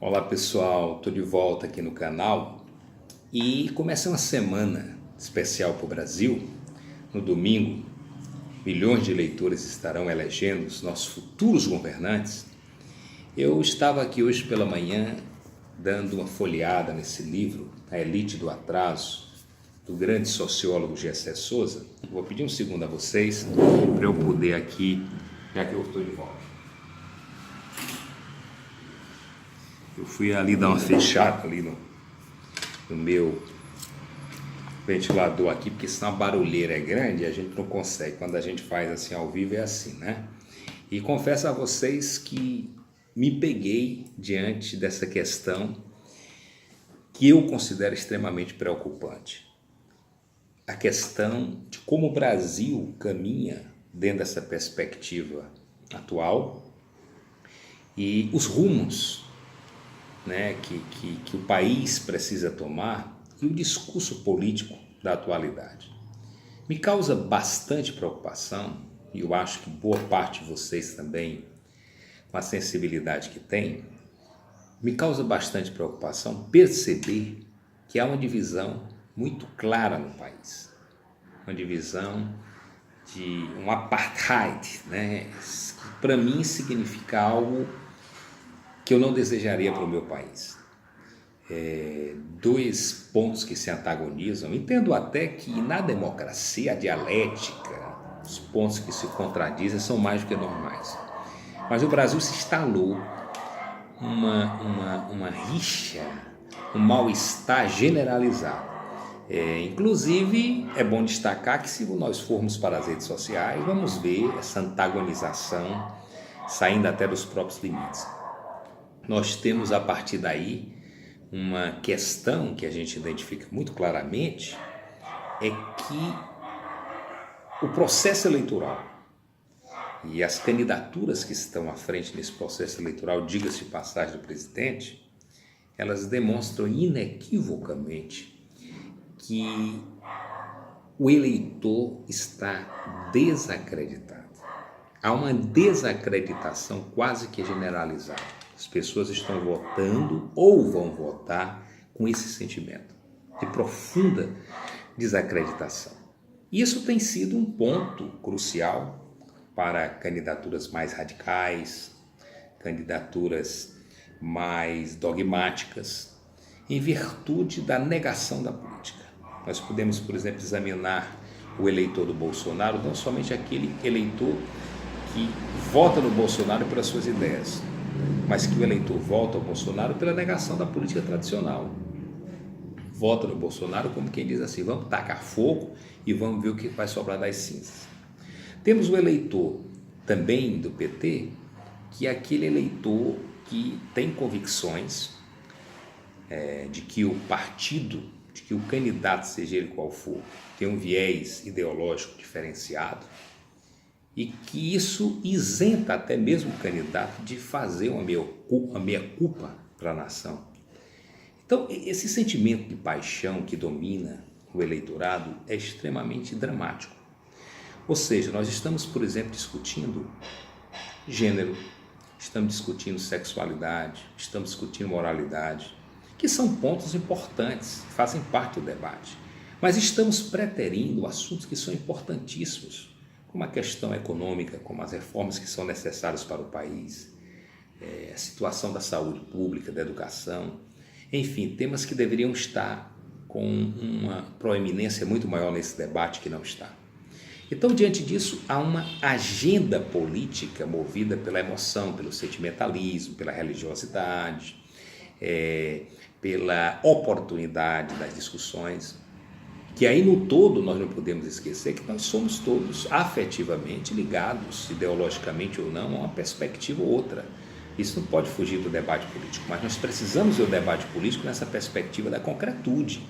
Olá pessoal, estou de volta aqui no canal e começa uma semana especial para o Brasil. No domingo, milhões de eleitores estarão elegendo os nossos futuros governantes. Eu estava aqui hoje pela manhã dando uma folheada nesse livro, A Elite do Atraso, do grande sociólogo Gessé Souza. Vou pedir um segundo a vocês para eu poder aqui, já que eu estou de volta. Eu fui ali dar uma fechada ali no meu ventilador aqui, porque senão a barulheira é grande e a gente não consegue. Quando a gente faz assim ao vivo é assim, né? E confesso a vocês que me peguei diante dessa questão que eu considero extremamente preocupante. A questão de como o Brasil caminha dentro dessa perspectiva atual e os rumos, né, que o país precisa tomar e o discurso político da atualidade. Me causa bastante preocupação, e eu acho que boa parte de vocês também, com a sensibilidade que tem, me causa bastante preocupação perceber que há uma divisão muito clara no país. Uma divisão de um apartheid, né, que para mim significa algo que eu não desejaria para o meu país. Dois pontos que se antagonizam. Entendo até que na democracia a dialética, os pontos que se contradizem são mais do que normais. Mas no Brasil se instalou uma rixa, um mal-estar generalizado. Inclusive, é bom destacar que se nós formos para as redes sociais, vamos ver essa antagonização saindo até dos próprios limites. Nós temos a partir daí uma questão que a gente identifica muito claramente, é que o processo eleitoral e as candidaturas que estão à frente nesse processo eleitoral, diga-se de passagem do presidente, elas demonstram inequivocamente que o eleitor está desacreditado. Há uma desacreditação quase que generalizada. As pessoas estão votando ou vão votar com esse sentimento de profunda desacreditação. Isso tem sido um ponto crucial para candidaturas mais radicais, candidaturas mais dogmáticas, em virtude da negação da política. Nós podemos, por exemplo, examinar o eleitor do Bolsonaro, não somente aquele eleitor que vota no Bolsonaro pelas suas ideias, mas que o eleitor vota ao Bolsonaro pela negação da política tradicional. Vota no Bolsonaro como quem diz assim, vamos tacar fogo e vamos ver o que vai sobrar das cinzas. Temos o eleitor também do PT, que é aquele eleitor que tem convicções de que o partido, de que o candidato, seja ele qual for, tem um viés ideológico diferenciado, e que isso isenta até mesmo o candidato de fazer uma meia-culpa para a nação. Então, esse sentimento de paixão que domina o eleitorado é extremamente dramático. Ou seja, nós estamos, por exemplo, discutindo gênero, estamos discutindo sexualidade, estamos discutindo moralidade, que são pontos importantes, fazem parte do debate. Mas estamos preterindo assuntos que são importantíssimos, como a questão econômica, como as reformas que são necessárias para o país, a situação da saúde pública, da educação, enfim, temas que deveriam estar com uma proeminência muito maior nesse debate que não está. Então, diante disso, há uma agenda política movida pela emoção, pelo sentimentalismo, pela religiosidade, pela oportunidade das discussões, que aí no todo nós não podemos esquecer que nós somos todos afetivamente ligados, ideologicamente ou não, a uma perspectiva ou outra. Isso não pode fugir do debate político, mas nós precisamos do debate político nessa perspectiva da concretude,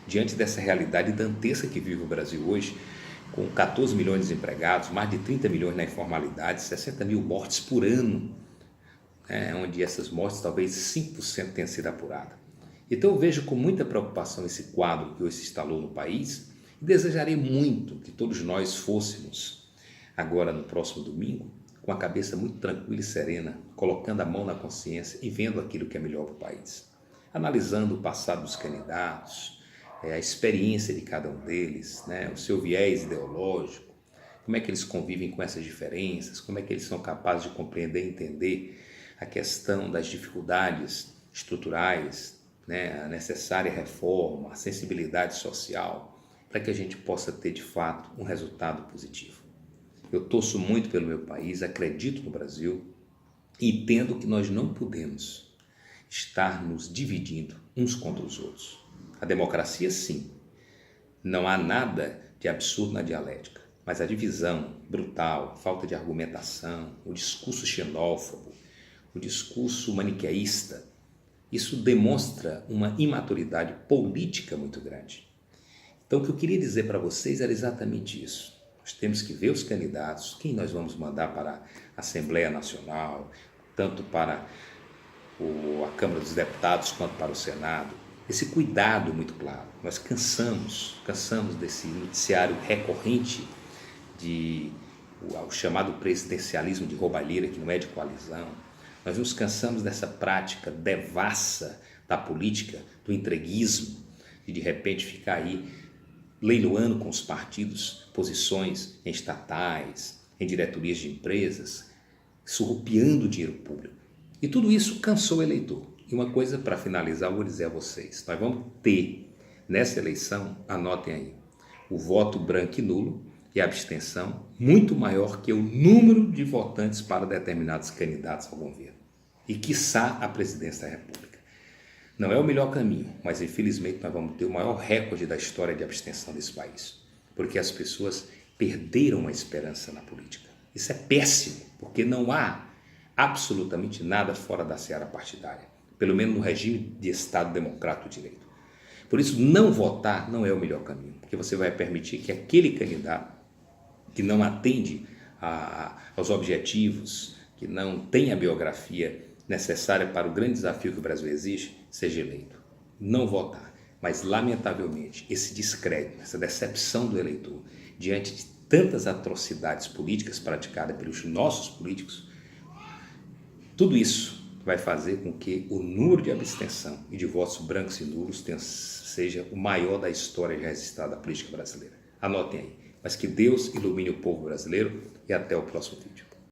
diante dessa realidade dantesca que vive o Brasil hoje, com 14 milhões de desempregados, mais de 30 milhões na informalidade, 60 mil mortes por ano, onde essas mortes talvez 5% tenham sido apuradas. Então eu vejo com muita preocupação esse quadro que hoje se instalou no país e desejaria muito que todos nós fôssemos, agora no próximo domingo, com a cabeça muito tranquila e serena, colocando a mão na consciência e vendo aquilo que é melhor para o país. Analisando o passado dos candidatos, a experiência de cada um deles, né, o seu viés ideológico, como é que eles convivem com essas diferenças, como é que eles são capazes de compreender e entender a questão das dificuldades estruturais, né, a necessária reforma, a sensibilidade social, para que a gente possa ter de fato um resultado positivo. Eu torço muito pelo meu país, acredito no Brasil e entendo que nós não podemos estar nos dividindo uns contra os outros. A democracia, sim, não há nada de absurdo na dialética, mas a divisão brutal, a falta de argumentação, o discurso xenófobo, o discurso maniqueísta, isso demonstra uma imaturidade política muito grande. Então, o que eu queria dizer para vocês era exatamente isso. Nós temos que ver os candidatos, quem nós vamos mandar para a Assembleia Nacional, tanto para a Câmara dos Deputados quanto para o Senado. Esse cuidado muito claro. Nós cansamos desse noticiário recorrente o chamado presidencialismo de roubalheira, que não é de coalizão. Nós nos cansamos dessa prática devassa da política, do entreguismo, de repente ficar aí leiloando com os partidos posições em estatais, em diretorias de empresas, surrupiando o dinheiro público. E tudo isso cansou o eleitor. E uma coisa para finalizar, eu vou dizer a vocês, nós vamos ter nessa eleição, anotem aí, o voto branco e nulo e a abstenção muito maior que o número de votantes para determinados candidatos ao governo. E quiçá a presidência da República. Não é o melhor caminho, mas infelizmente nós vamos ter o maior recorde da história de abstenção desse país, porque as pessoas perderam a esperança na política. Isso é péssimo, porque não há absolutamente nada fora da seara partidária, pelo menos no regime de Estado democrático de direito. Por isso, não votar não é o melhor caminho, porque você vai permitir que aquele candidato que não atende aos objetivos, que não tem a biografia necessária para o grande desafio que o Brasil exige, seja eleito. Não votar, mas lamentavelmente esse descrédito, essa decepção do eleitor diante de tantas atrocidades políticas praticadas pelos nossos políticos, tudo isso vai fazer com que o número de abstenção e de votos brancos e nulos seja o maior da história já registrada da política brasileira. Anotem aí. Mas que Deus ilumine o povo brasileiro e até o próximo vídeo.